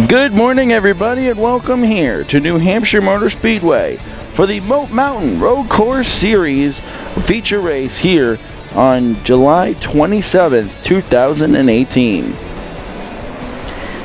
Good morning, everybody, and welcome here to New Hampshire Motor Speedway for the Moat Mountain Road Course Series feature race here on July 27th, 2018.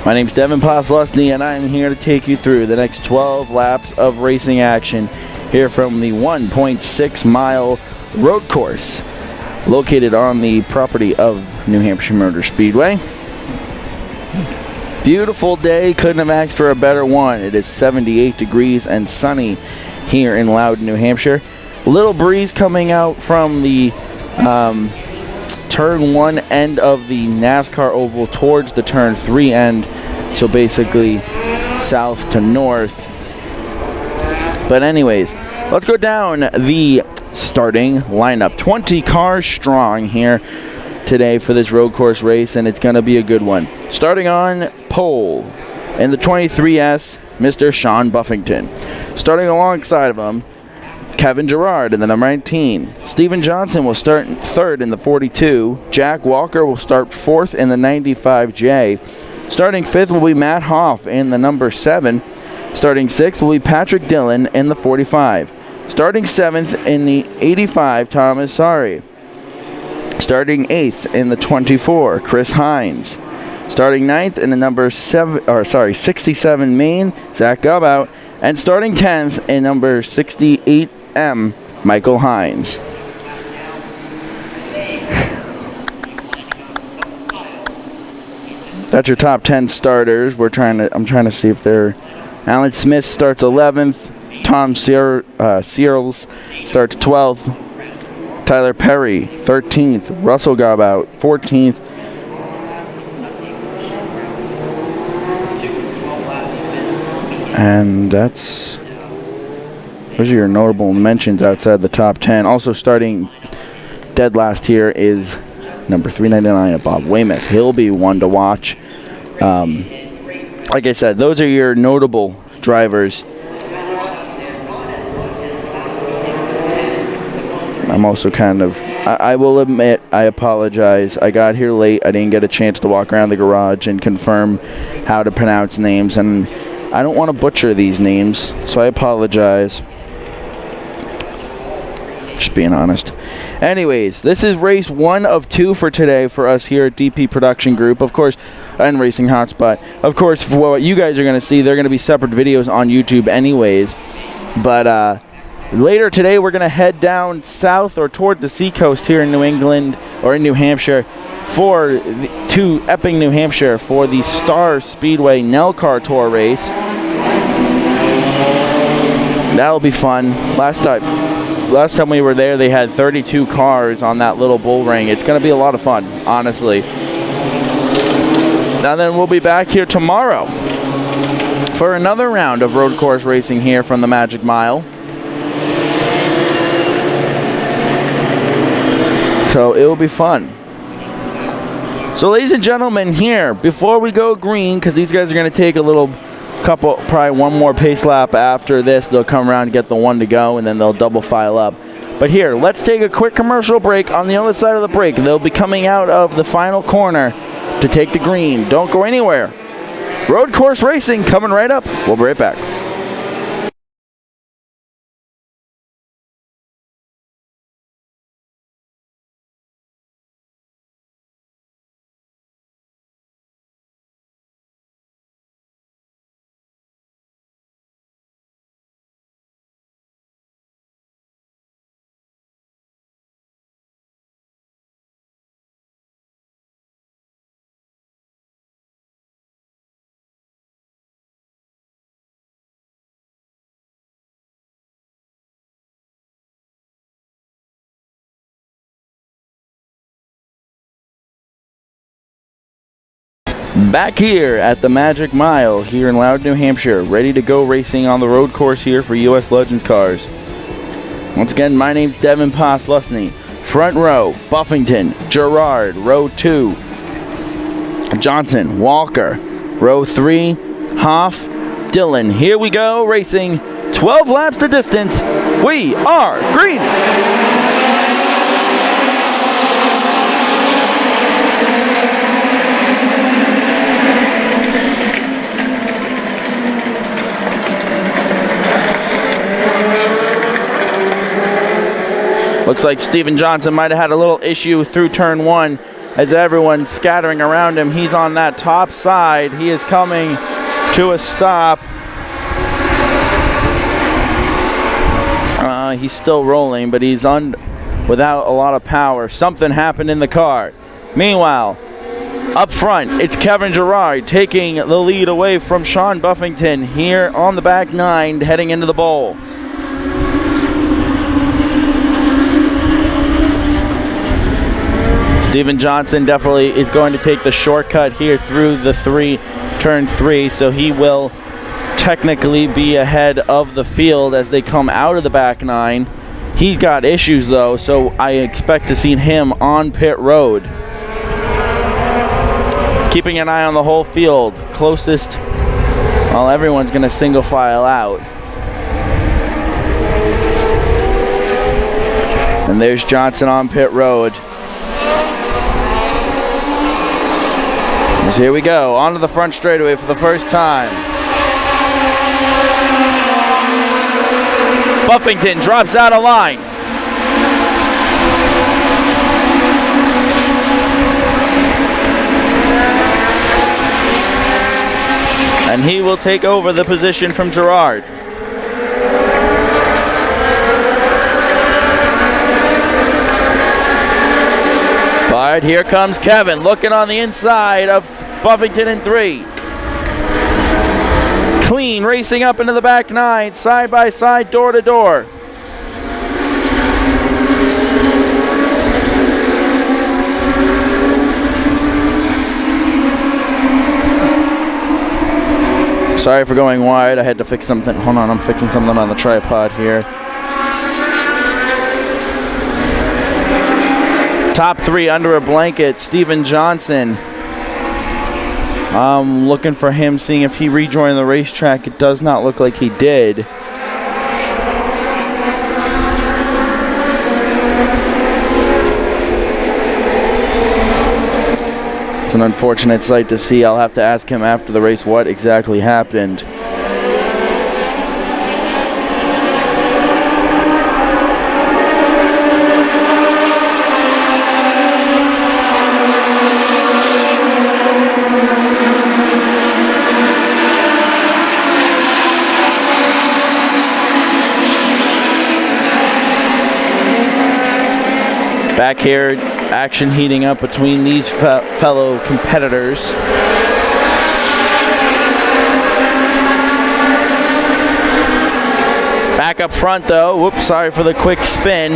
My name's Devin Poslusny, and I'm here to take you through the next 12 laps of racing action here from the 1.6-mile road course located on the property of New Hampshire Motor Speedway. Beautiful day, couldn't have asked for a better one. It is 78 degrees and sunny here in Loudon, New Hampshire. Little breeze coming out from the turn 1 end of the NASCAR oval towards the turn 3 end, so basically south to north. But anyways, let's go down the starting lineup. 20 cars strong here today for this road course race, and it's going to be a good one. Starting on pole in the 23S, Mr. Sean Buffington. Starting alongside of him, Kevin Gerard in the number 19. Steven Johnson will start third in the 42. Jack Walker will start fourth in the 95J. Starting fifth will be Matt Hoff in the number 7. Starting sixth will be Patrick Dillon in the 45. Starting seventh in the 85, Thomas Sari. Starting 8th in the 24, Chris Hines. Starting 9th in the number 67 Maine, Zach Gubout. And starting 10th in number 68M, Michael Hines. That's your top 10 starters. I'm trying to see if they're. Alan Smith starts 11th. Tom Searles starts 12th. Tyler Perry, 13th. Russell Gubout, 14th. And those are your notable mentions outside the top 10. Also starting dead last here is number 399 Bob Weymouth. He'll be one to watch. Like I said, those are your notable drivers. I'm also I will admit, I apologize. I got here late. I didn't get a chance to walk around the garage and confirm how to pronounce names, and I don't want to butcher these names, so I apologize. Just being honest. Anyways, this is race 1 of 2 for today for us here at DP Production Group, of course, and Racing Hotspot. Of course, for what you guys are going to see, they're going to be separate videos on YouTube anyways, but later today, we're going to head down south or toward the seacoast here in New England or in New Hampshire to Epping, New Hampshire for the Star Speedway Nelcar Tour race. That'll be fun. Last time we were there, they had 32 cars on that little bull ring. It's going to be a lot of fun, honestly. And then we'll be back here tomorrow for another round of road course racing here from the Magic Mile. So it will be fun. So ladies and gentlemen, here, before we go green, because these guys are going to take probably one more pace lap after this. They'll come around and get the one to go, and then they'll double file up. But here, let's take a quick commercial break. On the other side of the break, they'll be coming out of the final corner to take the green. Don't go anywhere. Road course racing coming right up. We'll be right back. Back here at the Magic Mile here in Loudon, New Hampshire, ready to go racing on the road course here for US Legends cars. Once again, my name's Devin Poslusny. Front row, Buffington, Gerard. Row 2, Johnson, Walker. Row 3, Hoff, Dillon. Here we go, racing 12 laps the distance. We are green. Looks like Steven Johnson might have had a little issue through turn 1 as everyone's scattering around him. He's on that top side. He is coming to a stop. He's still rolling, but he's without a lot of power. Something happened in the car. Meanwhile, up front, it's Kevin Gerard taking the lead away from Sean Buffington here on the back 9 heading into the bowl. Steven Johnson definitely is going to take the shortcut here through the turn 3, so he will technically be ahead of the field as they come out of the back 9. He's got issues though, so I expect to see him on pit road. Keeping an eye on the whole field. Closest, well, everyone's going to single file out. And there's Johnson on pit road. So here we go, onto the front straightaway for the first time. Buffington drops out of line. And he will take over the position from Gerard. But here comes Kevin looking on the inside of Buffington in 3. Clean racing up into the back 9, side by side, door to door. Sorry for going wide. I had to fix something. Hold on, I'm fixing something on the tripod here. Top 3 under a blanket, Steven Johnson. I'm looking for him, seeing if he rejoined the racetrack. It does not look like he did. It's an unfortunate sight to see. I'll have to ask him after the race what exactly happened. Back here, action heating up between these fellow competitors. Back up front though, whoops, sorry for the quick spin.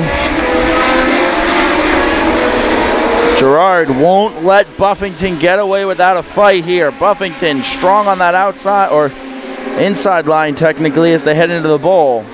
Gerard won't let Buffington get away without a fight here. Buffington strong on that outside, or inside line technically, as they head into the bowl.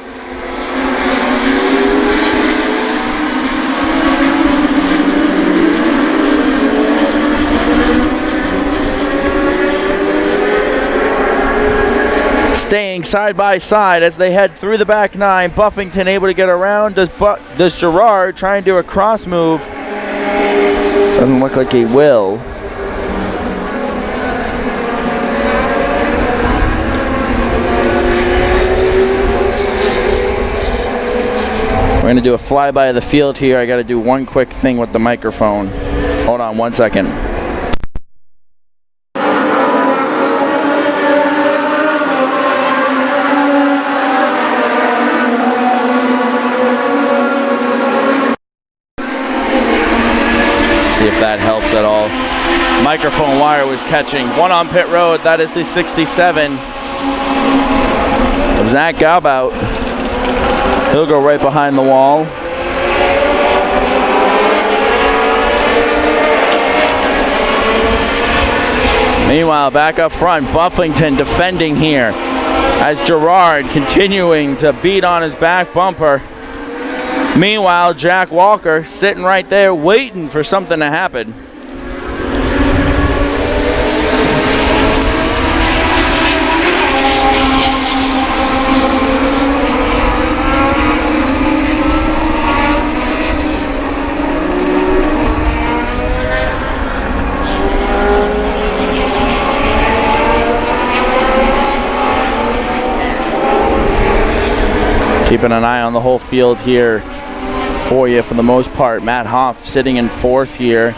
Staying side by side as they head through the back 9. Buffington able to get around. Does Gerard try and do a cross move? Doesn't look like he will. We're going to do a flyby of the field here. I got to do one quick thing with the microphone. Hold on 1 second. See if that helps at all. Microphone wire was catching. One on pit road. That is the 67 of Zach Galbout. He'll go right behind the wall. Meanwhile, back up front, Buffington defending here as Gerard continuing to beat on his back bumper. Meanwhile, Jack Walker sitting right there waiting for something to happen. Keeping an eye on the whole field here for you for the most part. Matt Hoff sitting in 4th here.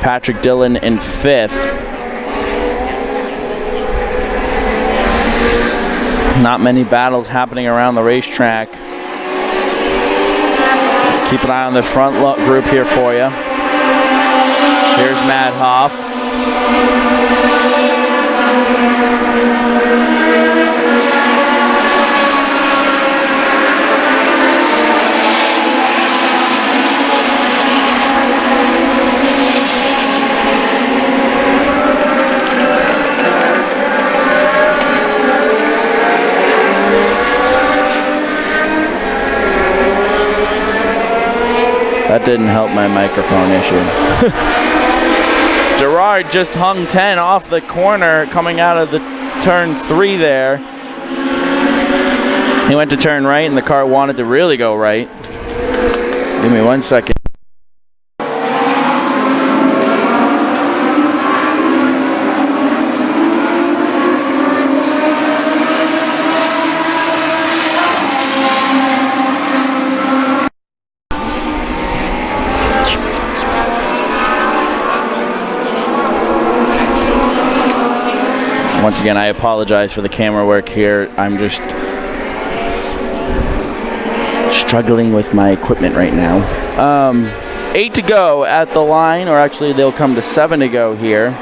Patrick Dillon in 5th. Not many battles happening around the racetrack. Keep an eye on the front group here for you. Here's Matt Hoff. That didn't help my microphone issue. Gerard just hung 10 off the corner coming out of the turn 3 there. He went to turn right and the car wanted to really go right. Give me 1 second. Once again, I apologize for the camera work here. I'm just struggling with my equipment right now. 8 to go at the line, or actually they'll come to 7 to go here.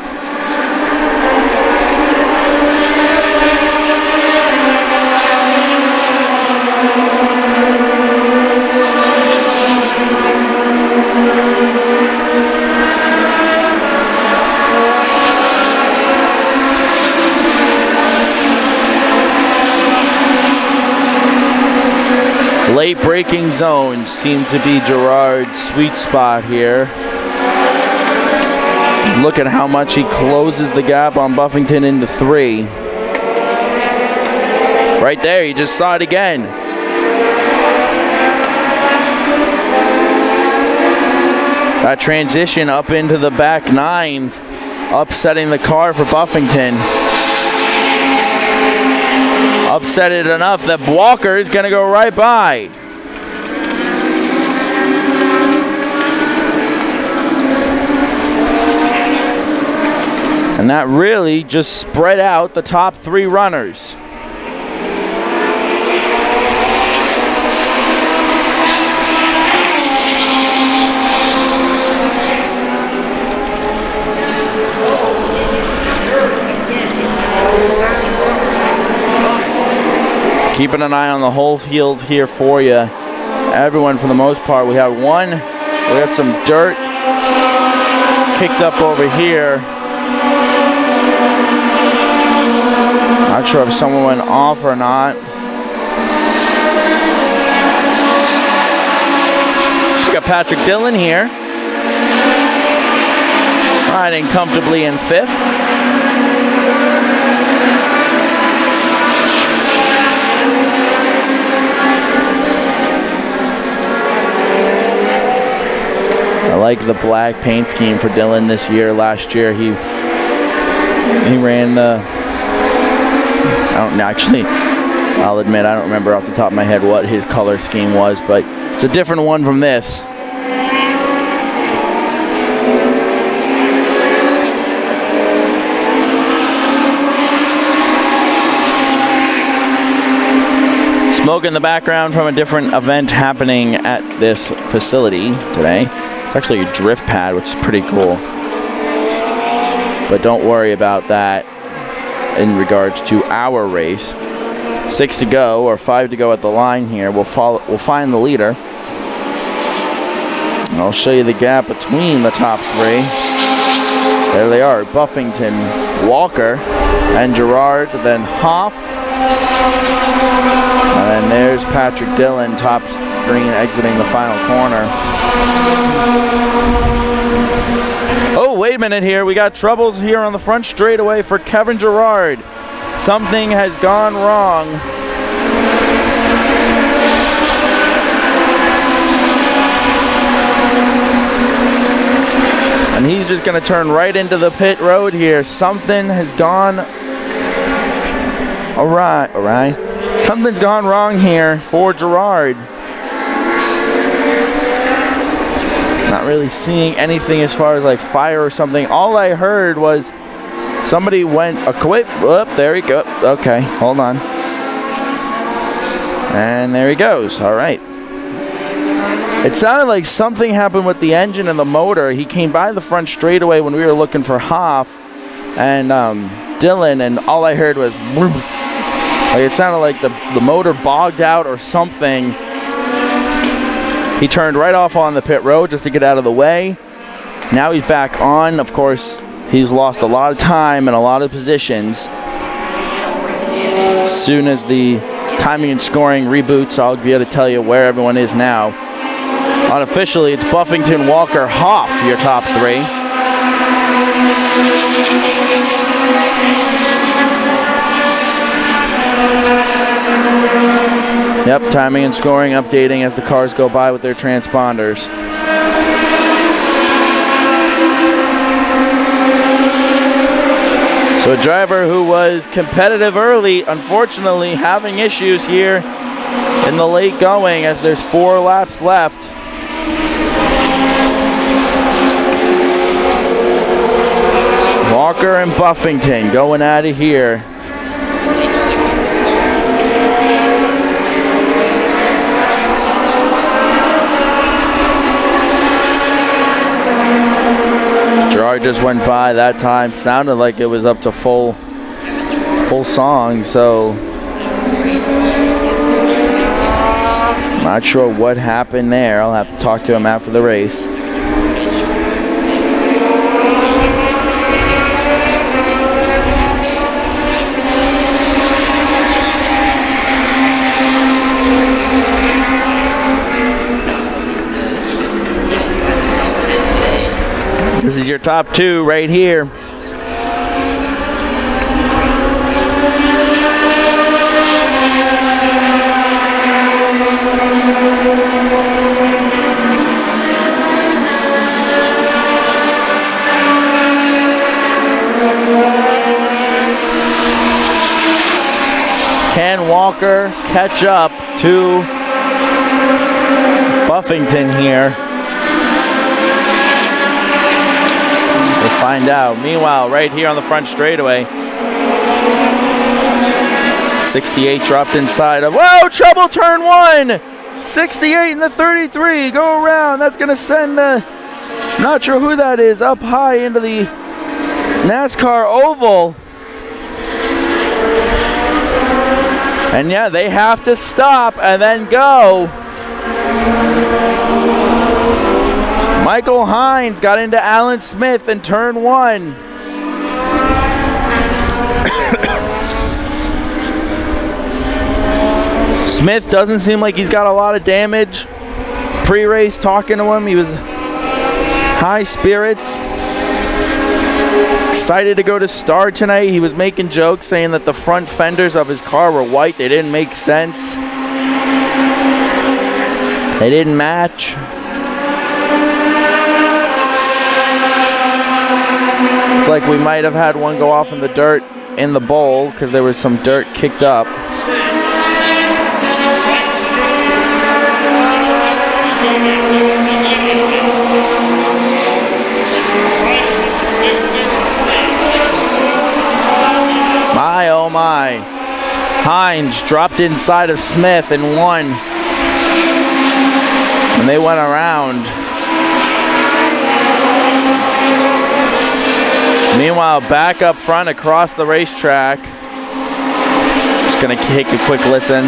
Late braking zones seem to be Gerard's sweet spot here. Look at how much he closes the gap on Buffington into 3. Right there, you just saw it again. That transition up into the back 9, upsetting the car for Buffington. Upset it enough that Walker is going to go right by. And that really just spread out the top 3 runners. Keeping an eye on the whole field here for you. Everyone, for the most part, we got some dirt kicked up over here. Not sure if someone went off or not. We got Patrick Dillon here, riding comfortably in 5th. I like the black paint scheme for Dillon this year. Last year he ran the, I'll admit I don't remember off the top of my head what his color scheme was, but it's a different one from this. Smoke in the background from a different event happening at this facility today. It's actually a drift pad, which is pretty cool. But don't worry about that in regards to our race. 6 to go, or 5 to go at the line here. We'll find the leader. And I'll show you the gap between the top 3. There they are, Buffington, Walker, and Gerard, then Hoff. And then there's Patrick Dillon, top screen, exiting the final corner. Oh, wait a minute here. We got troubles here on the front straightaway for Kevin Gerard. Something has gone wrong. And he's just going to turn right into the pit road here. Something has gone awry. Something's gone wrong here for Gerard. Not really seeing anything as far as like fire or something. All I heard was somebody went a quit. Whoop, there he go. Okay, hold on. And there he goes. All right. It sounded like something happened with the engine and the motor. He came by the front straightaway when we were looking for Hoff and Dylan, and all I heard was like it sounded like the motor bogged out or something. He turned right off on the pit road just to get out of the way. Now he's back on. Of course, he's lost a lot of time and a lot of positions. As soon as the timing and scoring reboots, I'll be able to tell you where everyone is now. Unofficially, it's Buffington, Walker, Hoff, your top three. Yep, timing and scoring updating as the cars go by with their transponders. So a driver who was competitive early, unfortunately having issues here in the late going as there's 4 laps left. Walker and Buffington going at it here. Gerard just went by that time. Sounded like it was up to full song, so not sure what happened there. I'll have to talk to him after the race. This is your top 2 right here. Can Walker catch up to Buffington here? We'll find out. Meanwhile, right here on the front straightaway, 68 dropped inside of, whoa, trouble turn 1! 68 in the 33, go around. That's going to send not sure who that is, up high into the NASCAR oval. And yeah, they have to stop and then go. Michael Hines got into Alan Smith in turn 1. Smith doesn't seem like he's got a lot of damage. Pre-race talking to him, he was high spirits. Excited to go to Star tonight. He was making jokes saying that the front fenders of his car were white. They didn't make sense. They didn't match. Like we might have had one go off in the dirt in the bowl because there was some dirt kicked up. My oh my. Hines dropped inside of Smith and won. And they went around. Meanwhile, back up front across the racetrack. Just gonna take a quick listen.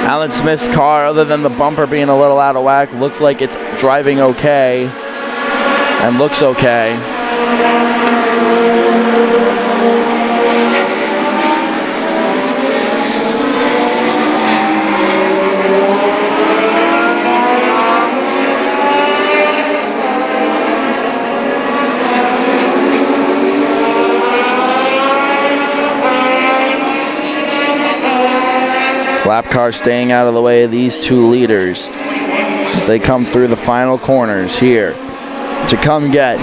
Alan Smith's car, other than the bumper being a little out of whack, looks like it's driving okay and looks okay. Lap car staying out of the way of these 2 leaders as they come through the final corners here to come get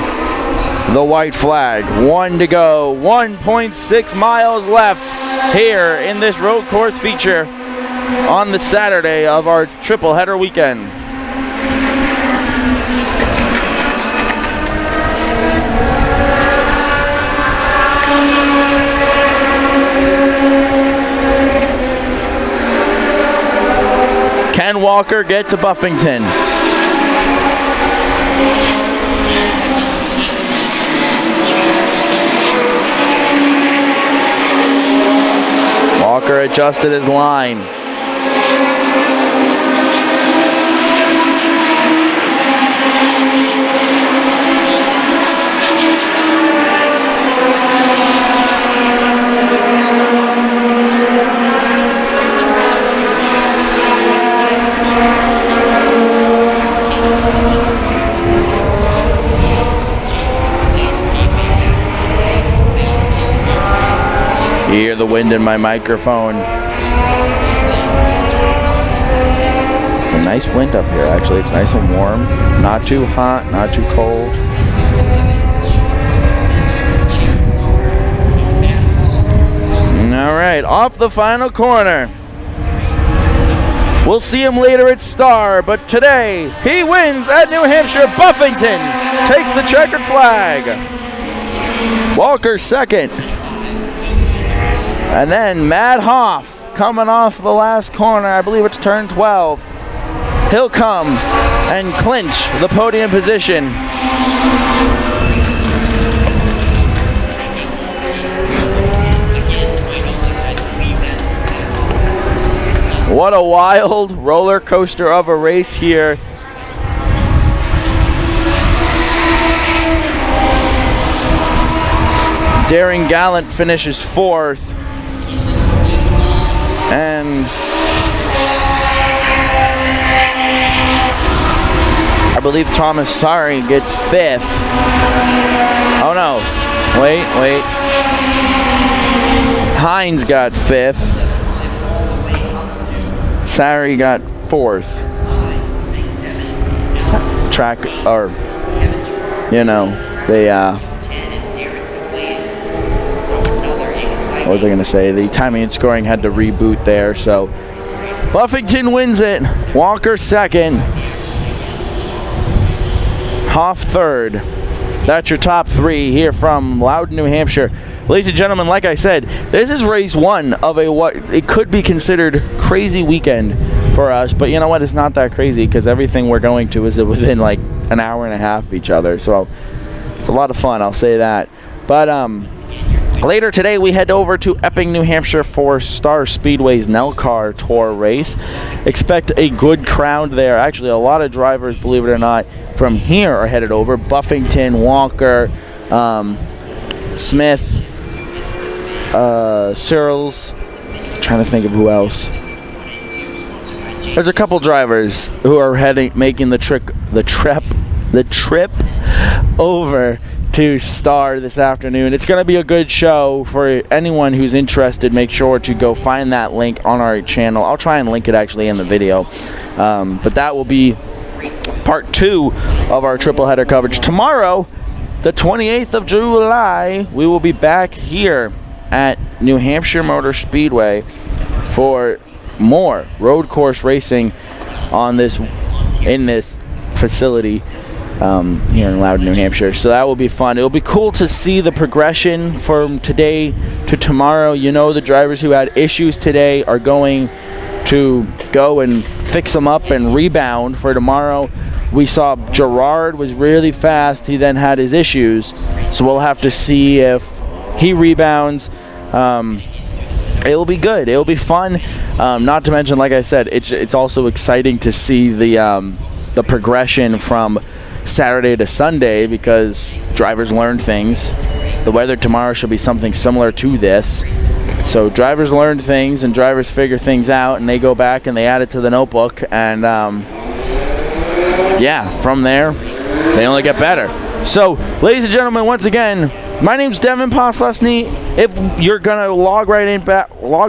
the white flag. 1 to go, 1.6 miles left here in this road course feature on the Saturday of our triple header weekend. Can Walker get to Buffington? Walker adjusted his line. You hear the wind in my microphone. It's a nice wind up here, actually. It's nice and warm. Not too hot, not too cold. All right, off the final corner. We'll see him later at Star, but today he wins at New Hampshire. Buffington takes the checkered flag. Walker second. And then Matt Hoff coming off the last corner. I believe it's turn 12. He'll come and clinch the podium position. What a wild roller coaster of a race here. Daring Gallant finishes fourth. And I believe Thomas Sari gets fifth. Oh no, wait. Hines got fifth. Sari got fourth. Track, or, you know, they, what was I going to say? The timing and scoring had to reboot there, so Buffington wins it. Walker second. Hoff third. That's your top three here from Loudon, New Hampshire. Ladies and gentlemen, like I said, this is race one of a what it could be considered crazy weekend for us, but you know what? It's not that crazy because everything we're going to is within like an hour and a half of each other, so it's a lot of fun, I'll say that. But later today, we head over to Epping, New Hampshire for Star Speedway's NELCAR Tour race. Expect a good crowd there. Actually, a lot of drivers, believe it or not, from here are headed over. Buffington, Walker, Smith, Searles. Trying to think of who else. There's a couple drivers who are making the trip over to Star this afternoon. It's going to be a good show for anyone who's interested. Make sure to go find that link on our channel. I'll try and link it actually in the video. But that will be part 2 of our triple header coverage. Tomorrow, the 28th of July, we will be back here at New Hampshire Motor Speedway for more road course racing in this facility here in Loudon, New Hampshire. So that will be fun. It'll be cool to see the progression from today to tomorrow. You know, the drivers who had issues today are going to go and fix them up and rebound for tomorrow. We saw Gerard was really fast. He then had his issues. So we'll have to see if he rebounds. It'll be good. It'll be fun. Not to mention, like I said, it's also exciting to see the progression from Saturday to Sunday because drivers learn things. The weather tomorrow should be something similar to this. So drivers learn things and drivers figure things out and they go back and they add it to the notebook and yeah, from there they only get better. So ladies and gentlemen, once again, my name's Devin Poslesny. If you're gonna log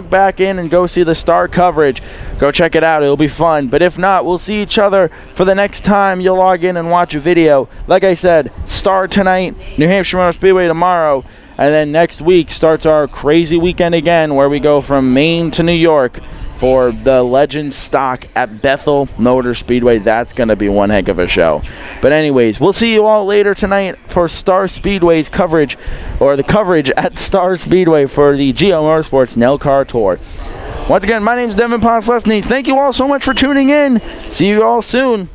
back in and go see the Star coverage, go check it out. It'll be fun. But if not, we'll see each other for the next time you log in and watch a video. Like I said, Star tonight, New Hampshire Motor Speedway tomorrow, and then next week starts our crazy weekend again where we go from Maine to New York for the Legend Stock at Bethel Motor Speedway. That's going to be one heck of a show. But anyways, we'll see you all later tonight for Star Speedway's coverage, or the coverage at Star Speedway for the GO Motorsports NELCAR Tour. Once again, my name's Devin Ponslesny. Thank you all so much for tuning in. See you all soon.